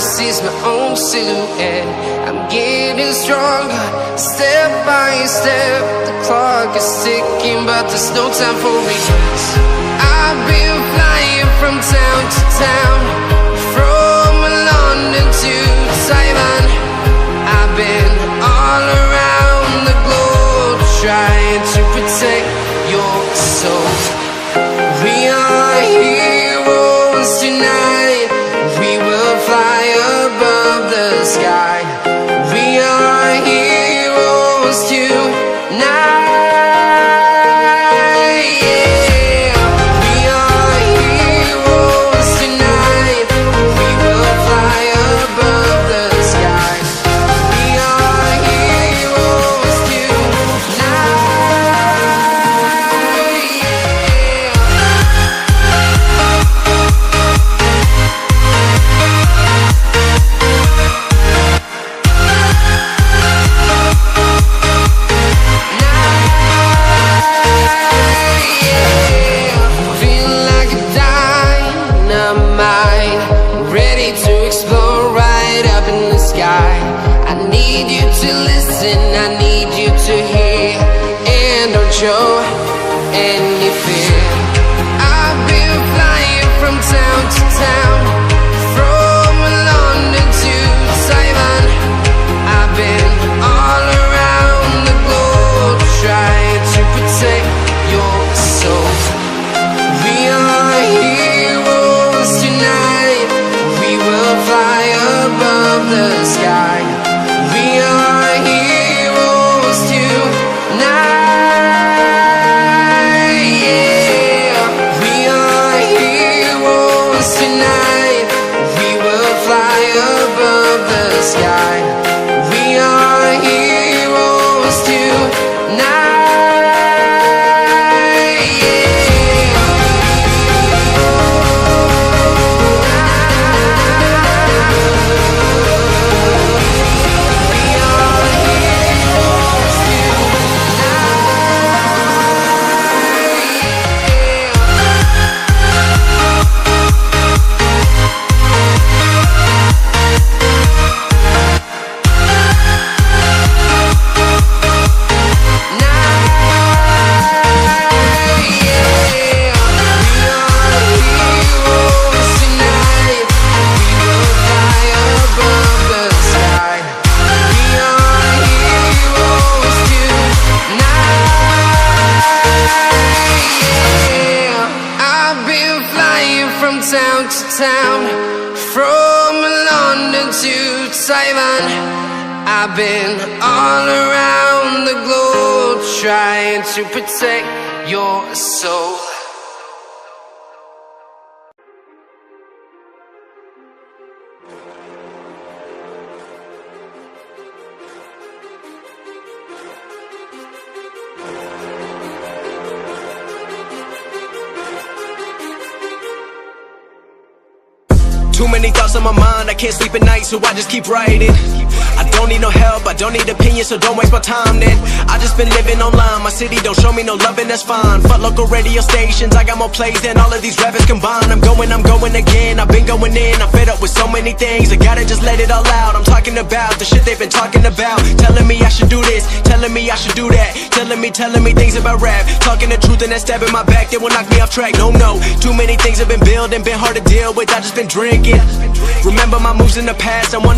sees my own silhouette. I'm getting stronger, step by step. The clock is ticking, but there's no time for regrets. I've been flying from town to town, from London to Taiwan. I've been all around the globe, trying to protect your soul. We are heroes tonight. We will fly above the sky. We are heroes tonight. Show any fear. I've been flying from town to town, from London to Taiwan. I've been all around the globe, trying to protect your soul. We are heroes tonight. We will fly above the sky. We are heroes tonight. Town to town, from London to Taiwan. I've been all around the globe, trying to protect your soul. Too many thoughts on my mind, I can't sleep at night, so I just keep writing. I don't need no help, I don't need opinions, so don't waste my time then. I just been living online, my city don't show me no love and that's fine. Fuck local radio stations, I got more plays than all of these rappers combined. I'm going again, I've been going in, I'm fed up with so many things. I gotta just let it all out, I'm talking about the shit they've been talking about. Telling me I should do this, telling me I should do that. Telling me things about rap. Talking the truth and that stab in my back, they will knock me off track, no. Too many things have been building, been hard to deal with, I just been drinking. Remember my moves in the past, I wonder